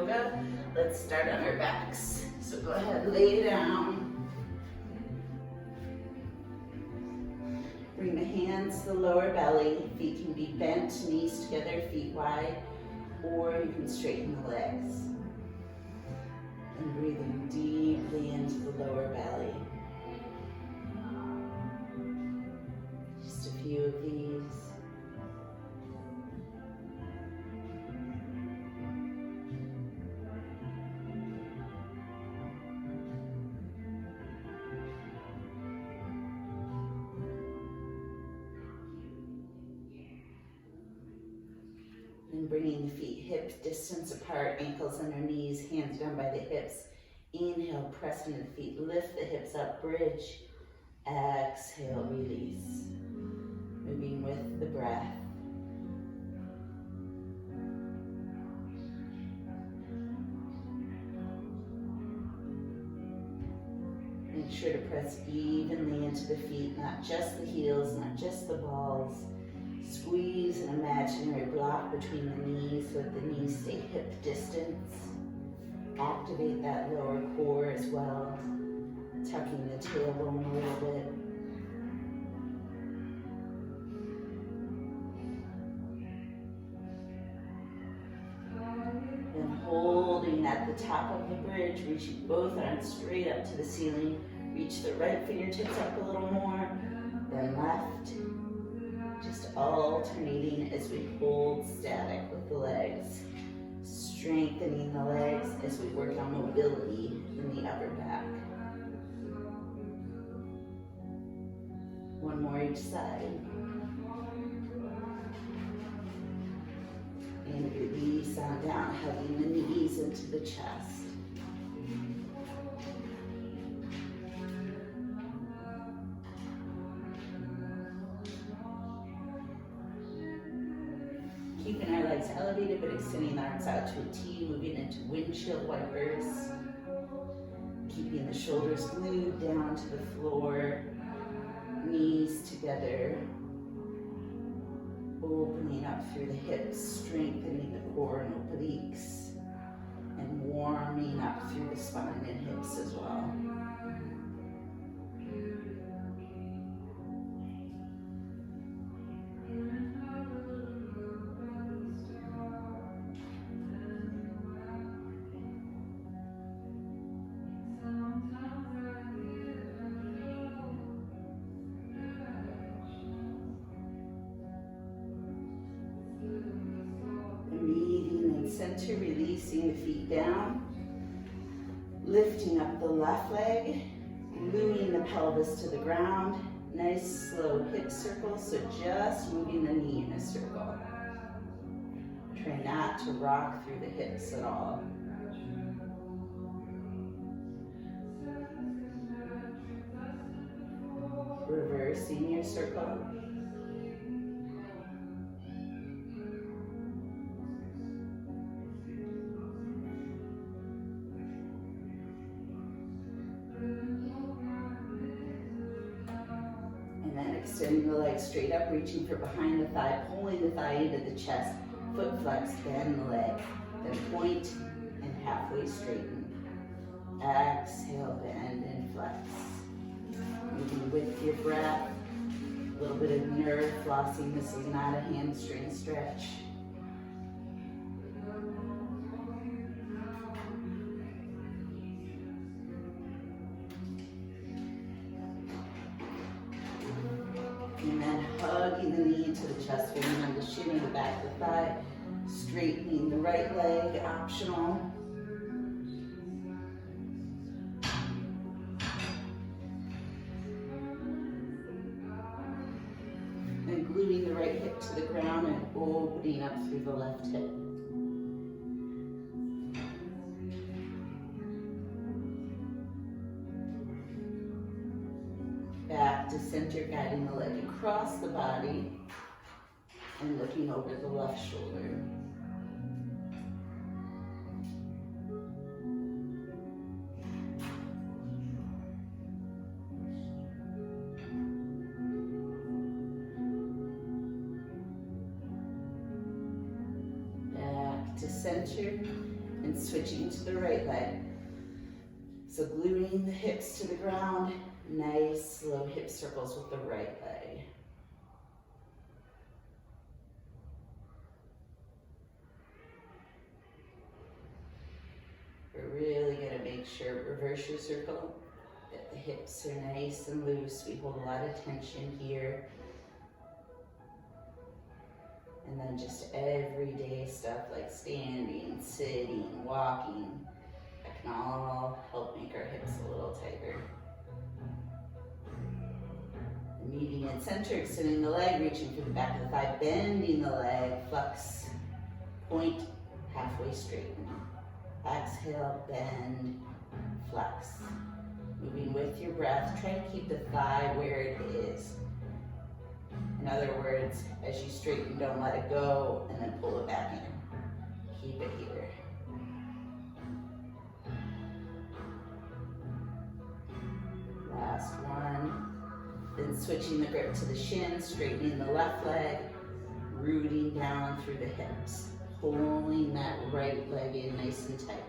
yoga. Let's start on our backs. So go ahead, lay down. Bring the hands to the lower belly. Feet can be bent, knees together, feet wide, or you can straighten the legs. And breathing deeply into the lower belly. Just a few of these. And bringing the feet hip distance apart, ankles under knees, hands down by the hips. Inhale, press into the feet, lift the hips up, bridge. Exhale, release. Moving with the breath. Make sure to press evenly into the feet, not just the heels, not just the balls. Squeeze an imaginary block between the knees so that the knees stay hip distance. Activate that lower core as well, tucking the tailbone a little bit. Then holding at the top of the bridge, reaching both arms straight up to the ceiling. Reach the right fingertips up a little more, then left. Just alternating as we hold static with the legs. Strengthening the legs as we work on mobility in the upper back. One more each side. And release on down, hugging the knees into the chest. Keeping our legs elevated, but extending the arms out to a T, moving into windshield wipers. Keeping the shoulders glued down to the floor, knees together. Opening up through the hips, strengthening the core and obliques, and warming up through the spine and hips as well. Center, releasing the feet down, lifting up the left leg, gluing the pelvis to the ground. Nice slow hip circle, so just moving the knee in a circle. Try not to rock through the hips at all. Reversing your circle. Extending the legs straight up, reaching for behind the thigh, pulling the thigh into the chest, foot flex, bend the leg, then point and halfway straighten. Exhale, bend and flex. Moving with your breath, a little bit of nerve flossing. This is not a hamstring stretch. And then hugging the knee into the chest, bringing on the shin in the back of the thigh, straightening the right leg, optional. And gluing the right hip to the ground and opening up through the left hip. Back to center, guiding the leg across the body and looking over the left shoulder. Back to center and switching to the right leg. So gluing the hips to the ground, nice slow hip circles with the right leg. We're really gonna make sure, reverse your circle, that the hips are nice and loose. We hold a lot of tension here. And then just everyday stuff like standing, sitting, walking, that can all help make our hips a little tighter. Meeting in center, extending the leg, reaching for the back of the thigh, bending the leg, flex, point, halfway straighten. Exhale, bend, flex. Moving with your breath, try to keep the thigh where it is. In other words, as you straighten, don't let it go and then pull it back in. Keep it here. Last one. Then switching the grip to the shin, straightening the left leg, rooting down through the hips, pulling that right leg in nice and tight.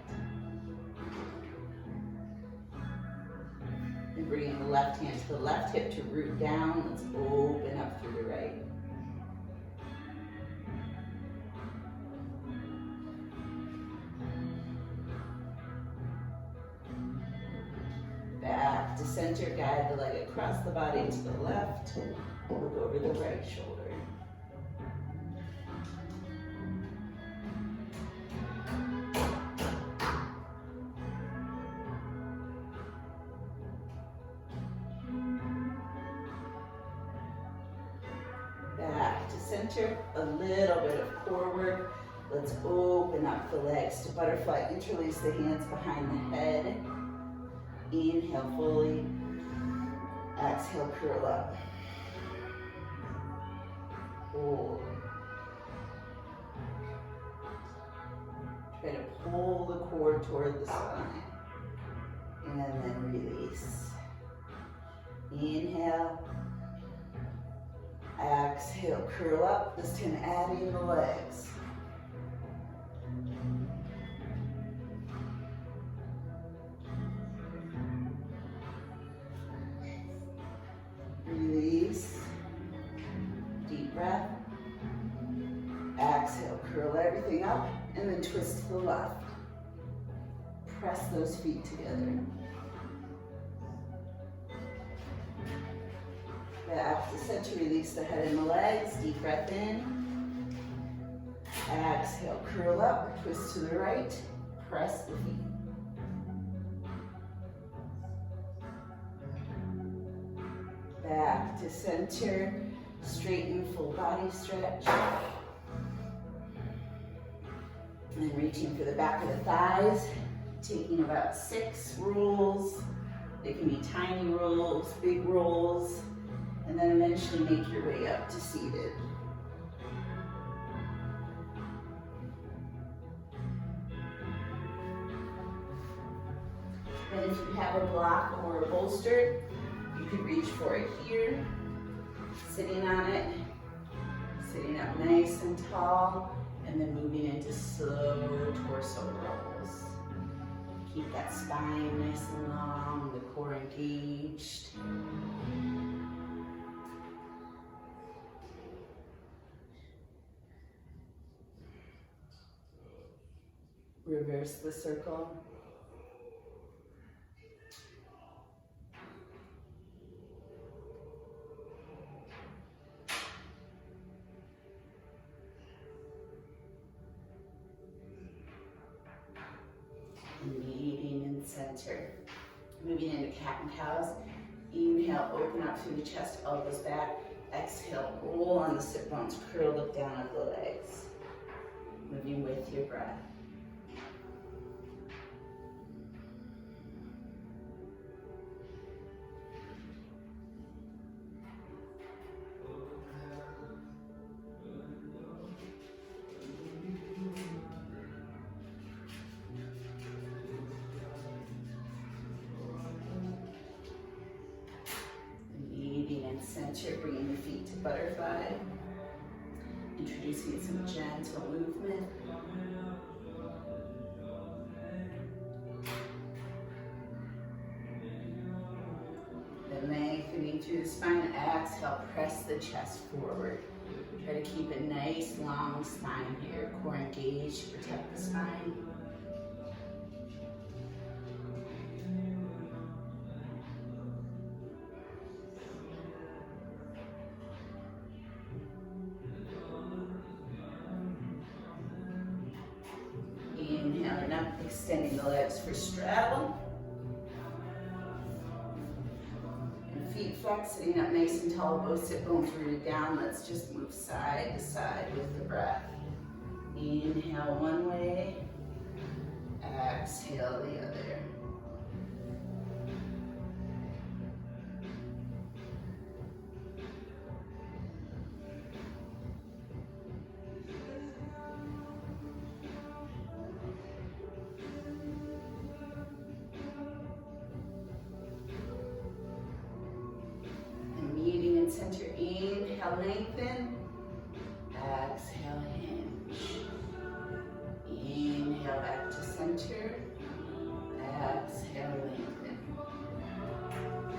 And bringing the left hand to the left hip to root down. Let's open up through the right. Back to center, guide the leg across the body to the left. Look over the right shoulder. Back to center, a little bit of core work. Let's open up the legs to butterfly. Interlace the hands behind the head. Inhale fully, exhale, curl up. Hold. Try to pull the core toward the spine. And then release. Inhale. Exhale, curl up. This time adding the legs. Release. Deep breath. Exhale, curl everything up and then twist to the left. Press those feet together. Back to center, release the head and the legs. Deep breath in. Exhale, curl up, twist to the right, press the feet. Back to center, straighten, full body stretch. And then reaching for the back of the thighs, taking about 6 rolls. They can be tiny rolls, big rolls, and then eventually make your way up to seated. And if you have a block or a bolster, you can reach for it here, sitting on it, sitting up nice and tall, and then moving into slow torso rolls. Keep that spine nice and long, the core engaged. Reverse the circle. Meeting in center. Moving into cat and cows. Inhale, open up through the chest, elbows back. Exhale, roll on the sit bones, curl, look down at the legs. Moving with your breath. Center, bringing the feet to butterfly, introducing some gentle movement. Breathing through the spine. Exhale, press the chest forward. Try to keep a nice long spine here. Core engaged to protect the spine. Inhaling up, extending the legs for straddle. And feet flex, sitting up nice and tall, both sit bones rooted down. Let's just move side to side with the breath. Inhale one way, exhale the other. Center, inhale, lengthen, exhale, hinge. Inhale back to center, exhale, lengthen.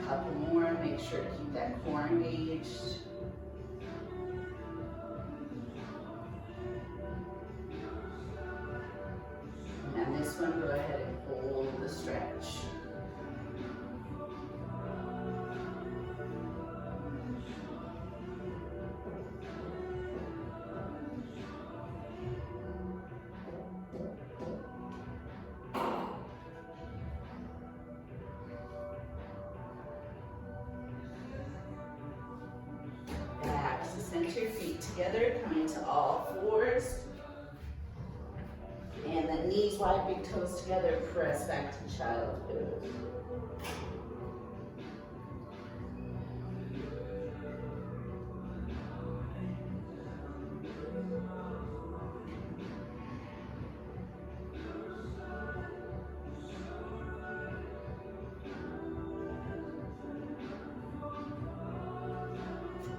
Couple more, make sure to keep that core engaged. And on this one, go ahead and hold the stretch. Center, feet together, coming to all fours. And then knees wide, big toes together, press back to childhood.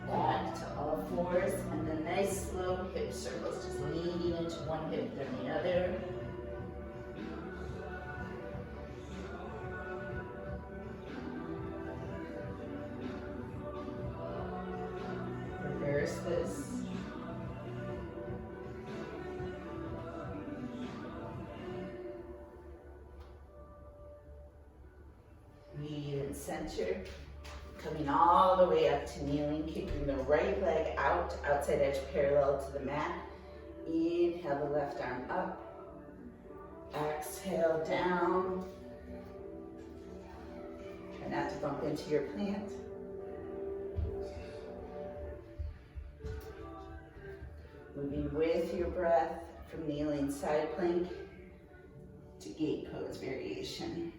Back to all fours, and then nice slow hip circles, just leaning into one hip then the other. Reverse this. Breathe and center. Coming all the way up to kneeling, kicking the right leg out, outside edge parallel to the mat. Inhale the left arm up. Exhale down. Try not to bump into your plant. Moving with your breath from kneeling side plank to gate pose variation.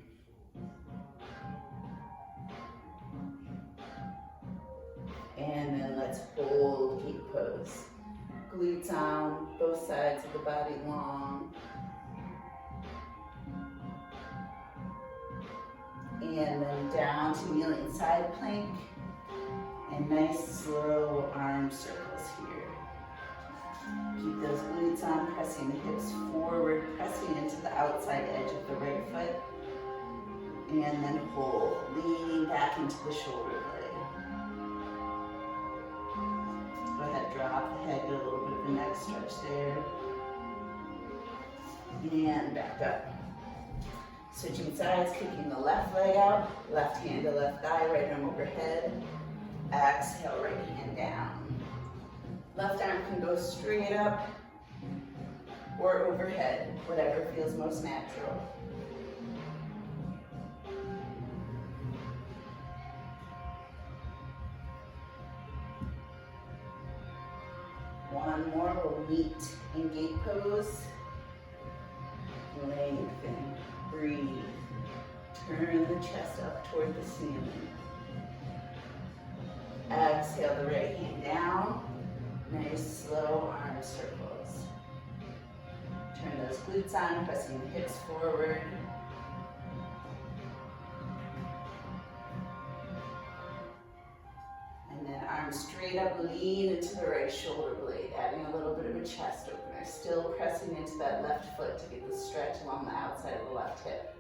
And then let's hold gate pose. Glutes on, both sides of the body long. And then down to kneeling side plank. And nice slow arm circles here. Keep those glutes on, pressing the hips forward, pressing into the outside edge of the right foot. And then hold, leaning back into the shoulder blade. Go ahead, drop the head, get a little bit of a neck stretch there. And back up. Switching sides, kicking the left leg out, left hand to left thigh, right arm overhead. Exhale, right hand down. Left arm can go straight up or overhead, whatever feels most natural. One more, we'll meet in gate pose. Lengthen, breathe. Turn the chest up toward the ceiling. Exhale the right hand down. Nice slow arm circles. Turn those glutes on, pressing the hips forward. And then arms straight up, lean into the right shoulder blade, adding a little bit of a chest opener. Still pressing into that left foot to get the stretch along the outside of the left hip.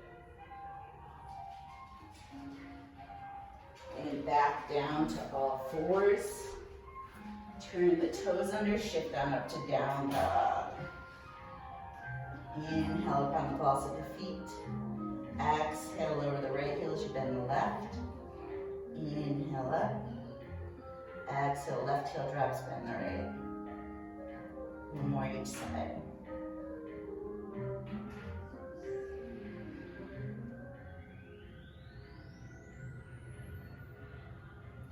And back down to all fours. Turn the toes under, shift on up to down dog. Inhale up on the balls of the feet. Exhale, lower the right heel as you bend the left. Inhale up. Exhale, left heel drops, bend the right. One more each side.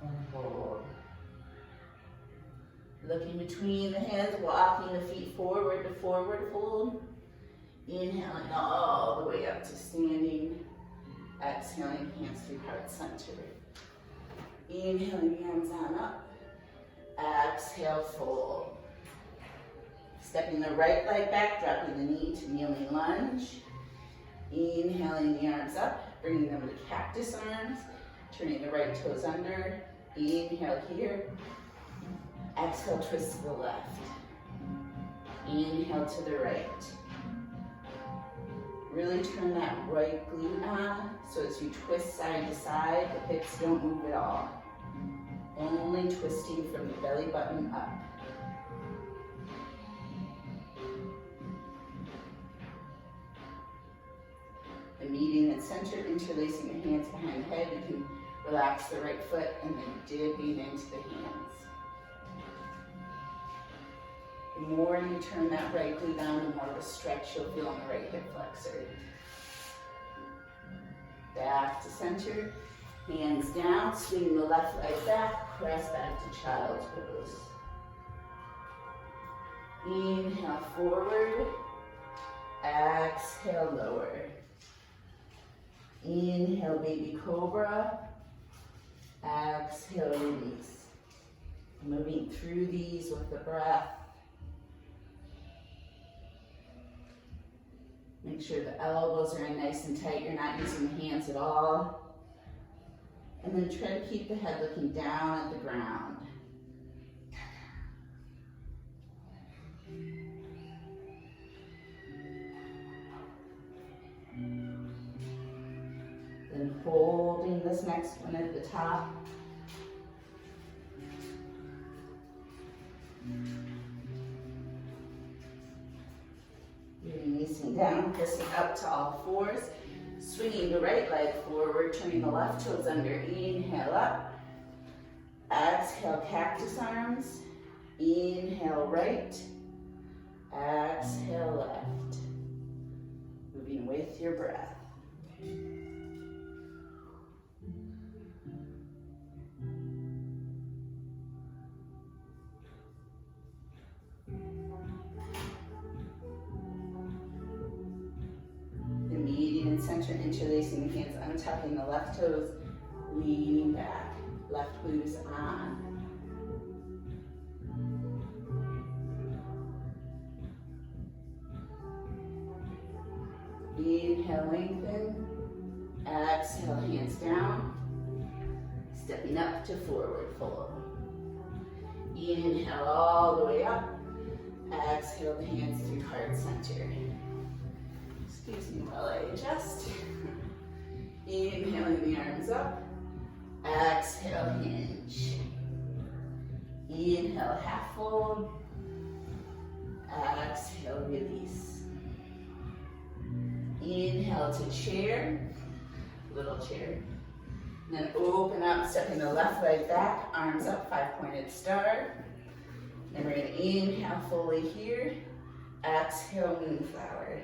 And hold. Looking between the hands, walking the feet forward to forward fold. Inhaling all the way up to standing. Exhaling, hands through heart center. Inhaling, hands on up. Exhale, fold. Stepping the right leg back, dropping the knee to kneeling lunge. Inhaling the arms up, bringing them to cactus arms. Turning the right toes under. Inhale here. Exhale, twist to the left. Inhale to the right. Really turn that right glute on, so as you twist side to side, the hips don't move at all. Only twisting from the belly button up. The meeting and center, interlacing the hands behind the head. You can relax the right foot and then dipping into the hands. The more you turn that right glute down, the more of a stretch you'll feel on the right hip flexor. Back to center, hands down, swing the left leg back, press back to child's pose. Inhale forward, exhale lower. Inhale baby cobra, exhale release. Moving through these with the breath. Make sure the elbows are in nice and tight. You're not using the hands at all. And then try to keep the head looking down at the ground. Then holding this next one at the top. Releasing down, twisting up to all fours. Swinging the right leg forward, turning the left toes under. Inhale up. Exhale, cactus arms. Inhale right. Exhale left. Moving with your breath. Center, interlacing the hands, untucking the left toes, leaning back, left glute is on. Inhale, lengthen. Exhale, hands down. Stepping up to forward fold. Inhale all the way up. Exhale the hands through heart center. Excuse me while I adjust. Inhaling the arms up. Exhale, hinge. Inhale, half fold. Exhale, release. Inhale to chair, little chair. And then open up, stepping the left leg back, arms up, 5-pointed star. Then we're gonna inhale fully here. Exhale, moonflower.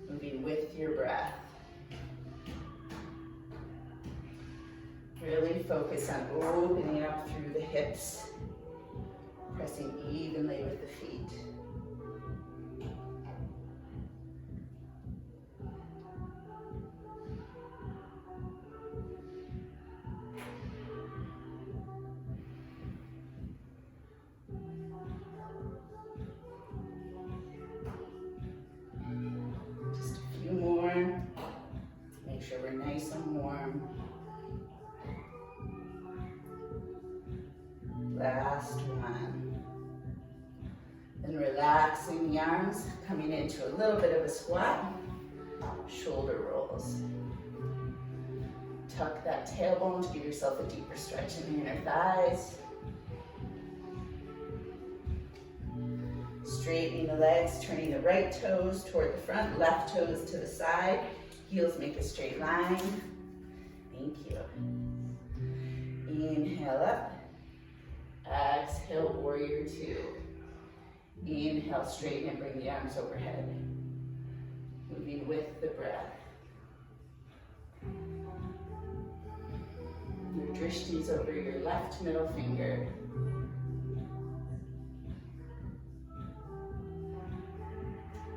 Moving with your breath. Really focus on opening up through the hips, pressing evenly with the feet. Just a few more. Make sure we're nice and warm. Last one. Then relaxing the arms, coming into a little bit of a squat. Shoulder rolls. Tuck that tailbone to give yourself a deeper stretch in the inner thighs. Straightening the legs, turning the right toes toward the front, left toes to the side. Heels make a straight line. Thank you. Inhale up. Exhale, warrior two. Inhale, straighten and bring the arms overhead. Moving with the breath. Your drishti's over your left middle finger.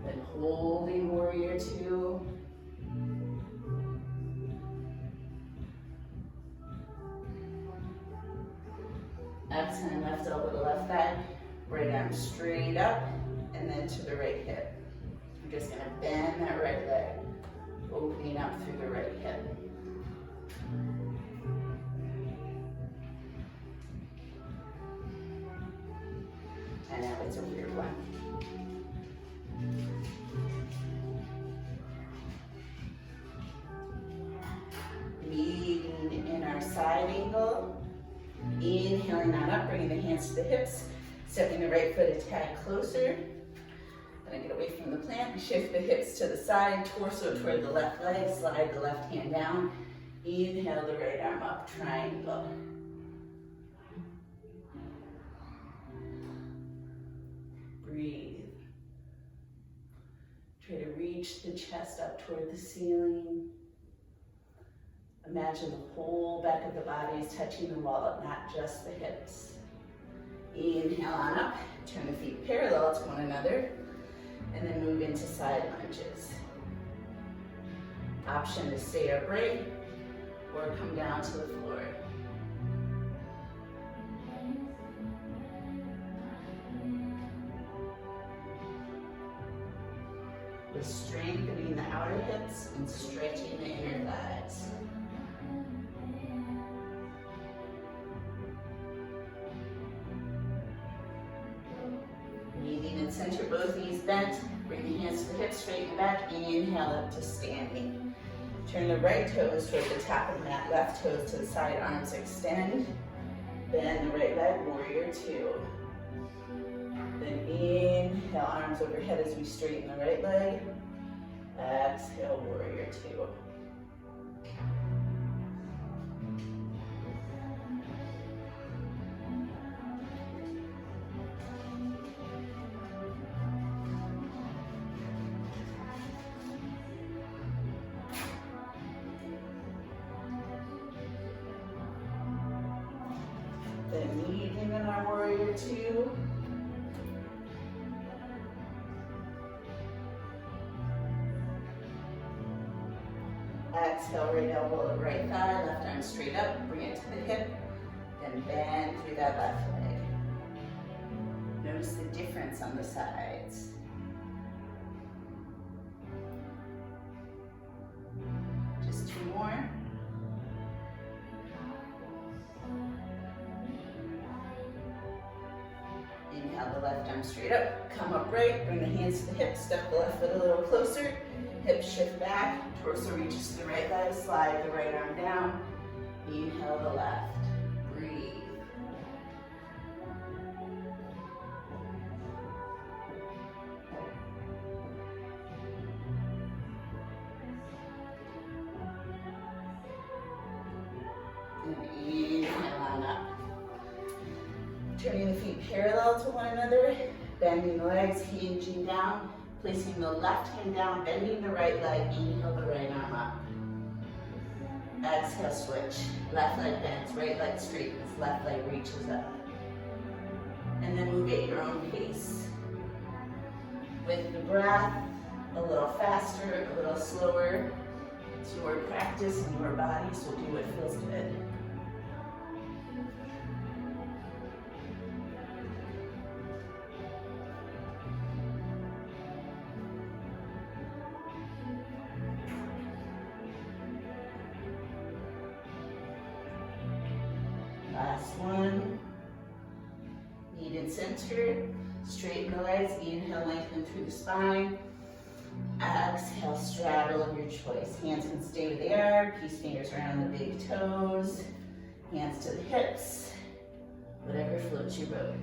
Then holding warrior two. Exhale, left elbow to left thigh. Right arm straight up and then to the right hip. You're just gonna bend that right leg, opening up through the right hip. And now it's a weird one. Meeting in our side angle. Inhaling on up, bringing the hands to the hips, stepping the right foot a tad closer. Then I get away from the plant, shift the hips to the side, torso toward the left leg, slide the left hand down. Inhale the right arm up, triangle. Breathe. Try to reach the chest up toward the ceiling. Imagine the whole back of the body is touching the wall, not just the hips. Inhale on up, turn the feet parallel to one another, and then move into side lunges. Option to stay upright or come down to the floor. We're strengthening the outer hips and stretching the inner thighs. Meeting in center, both knees bent. Bring the hands to the hips, straighten back. Inhale up to standing. Turn the right toes toward the top of the mat, left toes to the side, arms extend. Bend the right leg, warrior two. Then inhale, arms overhead as we straighten the right leg. Exhale, warrior two. Then meeting in our warrior two. Exhale, right elbow to right thigh, left arm straight up, bring it to the hip, then bend through that left leg. Notice the difference on the sides. Just two more. Inhale the left arm straight up, come upright, bring the hands to the hips, step the left foot a little closer, hips shift back, torso reaches to the right leg, slide the right arm down, inhale the left, breathe. And inhale on up. Turning the feet parallel to one another, bending the legs, hinging down, placing the left hand down, bending the right leg, inhale the right arm up. Exhale, switch. Left leg bends, right leg straightens, left leg reaches up. And then move at your own pace. With the breath, a little faster, a little slower. It's your practice and your body, so do what feels good. Last one. Knee in center. Straighten the legs. Inhale, lengthen through the spine. Exhale, straddle of your choice. Hands can stay where they are. Peace fingers around the big toes. Hands to the hips. Whatever floats your boat.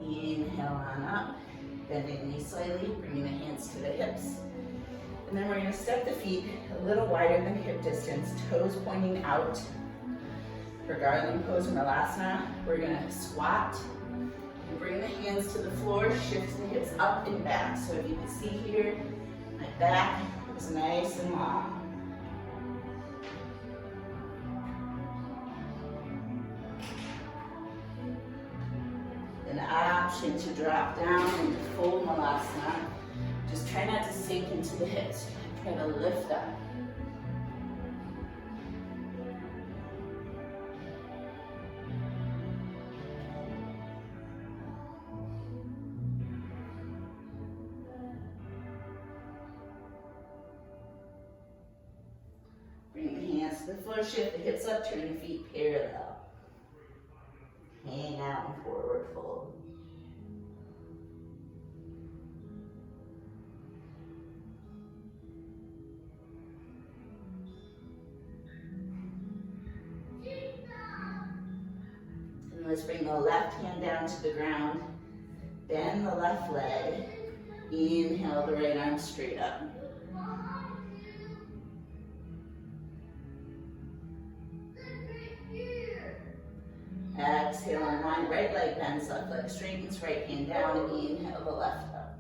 Inhale on up. Bending knees slightly, bringing the hands to the hips. And then we're going to step the feet a little wider than hip distance, toes pointing out. For garland pose in Malasana, we're going to squat and bring the hands to the floor, shift the hips up and back. So if you can see here, my back is nice and long. An option to drop down into full Malasana. Just try not to sink into the hips. Try to lift up. Bring the hands to the floor, shift the hips up, turn the feet parallel. Hang out and forward fold. And let's bring the left hand down to the ground. Bend the left leg. Inhale the right arm straight up. Exhale, unwind, right leg bends, left leg straightens, right hand down, inhale the left up.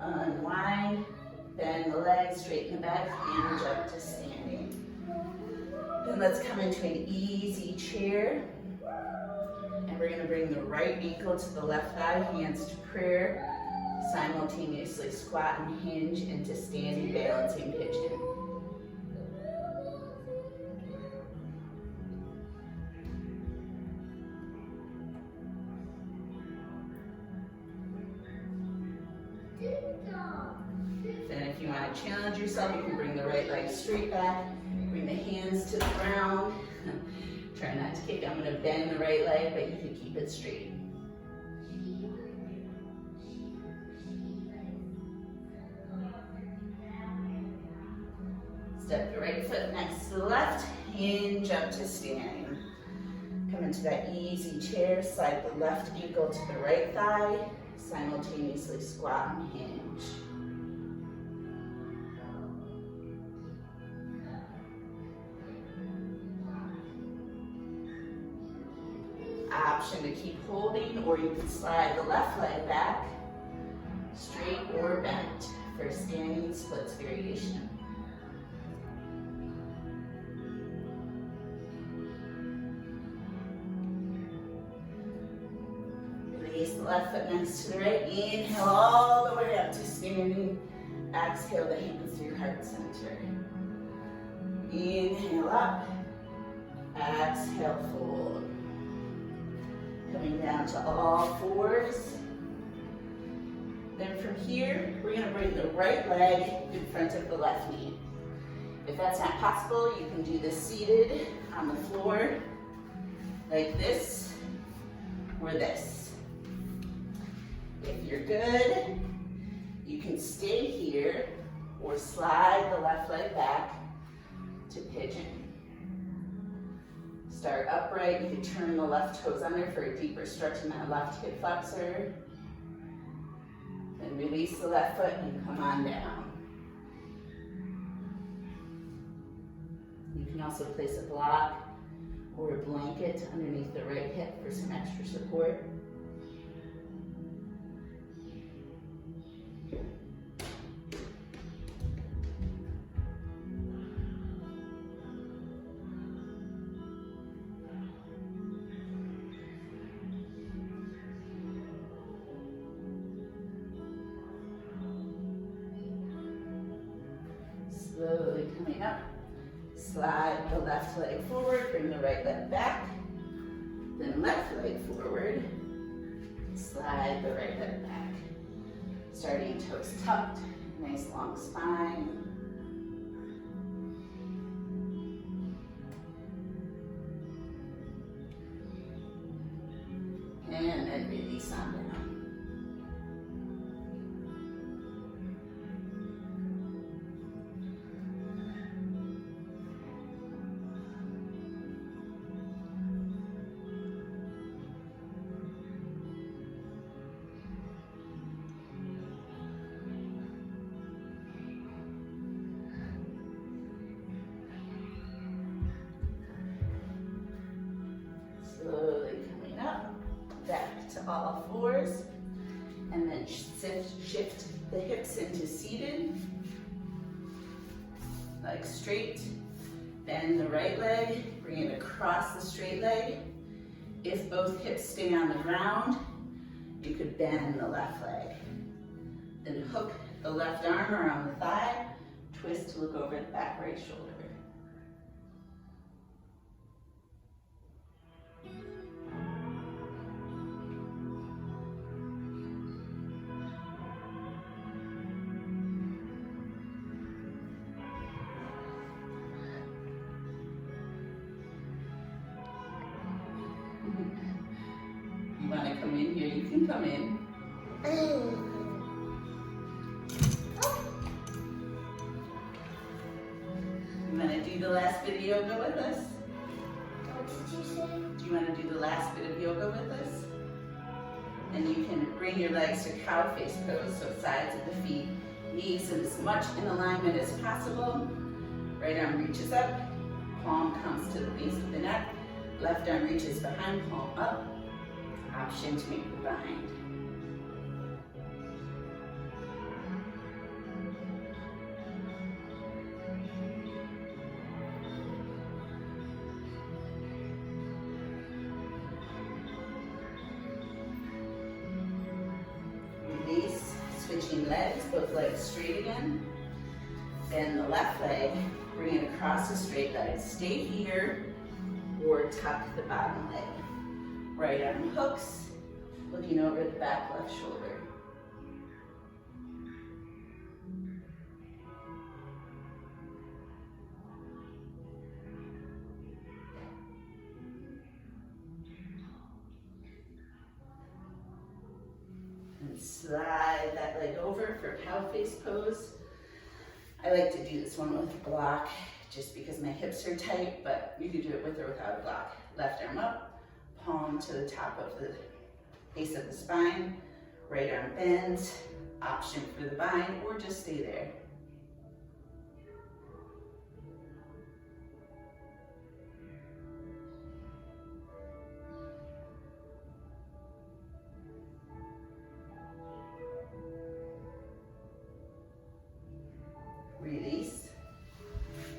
Unwind, bend the legs, straighten the back, and jump to standing. Then let's come into an easy chair. And we're going to bring the right ankle to the left thigh, hands to prayer. Simultaneously squat and hinge into standing balancing pigeon. Then if you want to challenge yourself, you can bring the right leg straight back, bring the hands to the ground. Try not to kick. I'm going to bend the right leg, but you can keep it straight. Step the right foot next to the left, hinge up to standing. Come into that easy chair, slide the left ankle to the right thigh, simultaneously squat and hinge. Option to keep holding, or you can slide the left leg back, straight or bent, for standing splits variation. Release the left foot next to the right. Inhale all the way up to standing. Exhale the hands through heart center. Inhale up. Exhale, fold. Coming down to all fours. Then from here, we're going to bring the right leg in front of the left knee. If that's not possible, you can do this seated on the floor, like this, or this. If you're good, you can stay here, or slide the left leg back to pigeon. Start upright. You can turn the left toes under for a deeper stretch in that left hip flexor. Then release the left foot and come on down. You can also place a block or a blanket underneath the right hip for some extra support. Slowly coming up, slide the left leg forward, bring the right leg back, then left leg forward, slide the right leg back. Starting toes tucked, nice long spine. And then release on down. Slowly coming up, back to all fours, and then shift the hips into seated, like straight. Bend the right leg, bring it across the straight leg. If both hips stay on the ground, you could bend the left leg. Then hook the left arm around the thigh, twist to look over the back right shoulder. You want to come in here, you can come in. You want to do the last bit of yoga with us? What did you say? Do you want to do the last bit of yoga with us? And you can bring your legs to cow face pose, so sides of the feet, knees as much in alignment as possible. Right arm reaches up, palm comes to the base of the neck, left arm reaches behind, palm up. Option to make the bind. Release, switching legs, both legs straight again. Bend the left leg, bring it across the straight leg. Stay here or tuck the bottom leg. Right arm hooks, looking over the back left shoulder. And slide that leg over for cow face pose. I like to do this one with a block just because my hips are tight, but you could do it with or without a block. Left arm up. Palm to the top of the base of the spine, right arm bends, option for the bind, or just stay there. Release,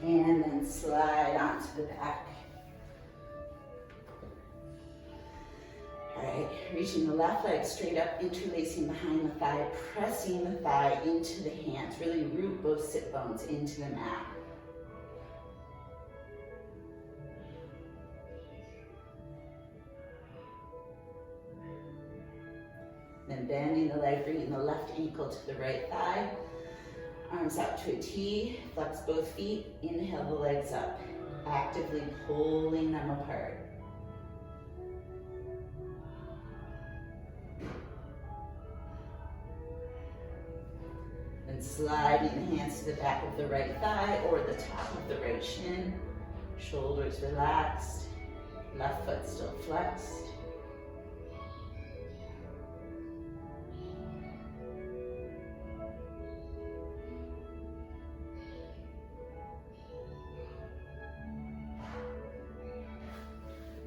and then slide onto the back. All right, reaching the left leg straight up, interlacing behind the thigh, pressing the thigh into the hands. Really root both sit bones into the mat. Then bending the leg, bringing the left ankle to the right thigh. Arms out to a T, flex both feet, inhale the legs up, actively pulling them apart. And sliding the hands to the back of the right thigh or the top of the right shin. Shoulders relaxed, left foot still flexed.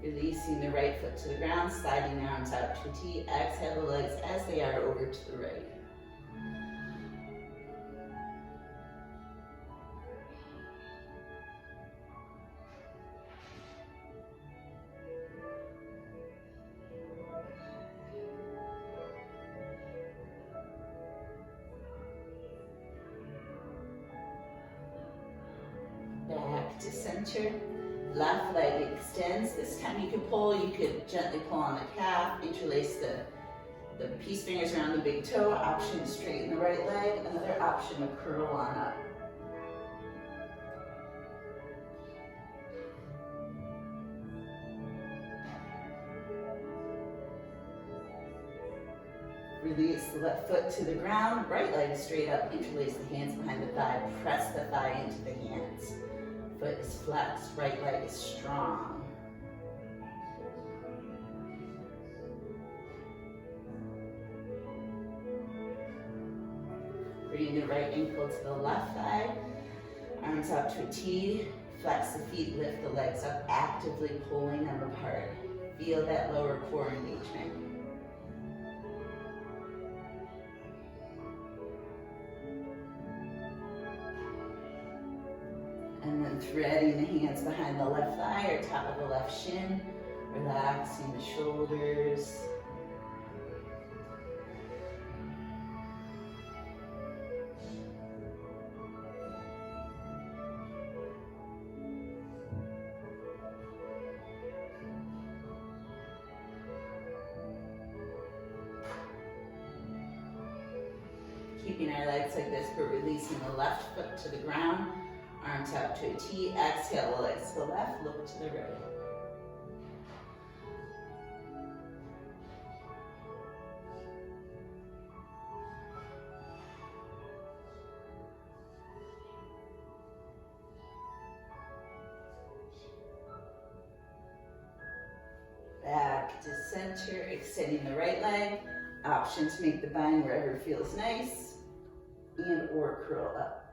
Releasing the right foot to the ground, sliding the arms out to a T. Exhale the legs as they are over to the right. Back to center. Left leg extends. This time you can pull, you could gently pull on the calf, interlace the the peace fingers around the big toe, option to straighten the right leg, another option to curl on up. Release the left foot to the ground, right leg straight up, interlace the hands behind the thigh, press the thigh into the hands. Foot is flexed, right leg is strong. Bring the right ankle to the left thigh, arms out to a T, flex the feet, lift the legs up, actively pulling them apart. Feel that lower core engagement. And then threading the hands behind the left thigh or top of the left shin, relaxing the shoulders. Keeping our legs like this, but releasing the left foot to the ground. Arms out to a T, exhale the legs to the left, look to the right. Back to center, extending the right leg. Option to make the bind wherever it feels nice, and or curl up.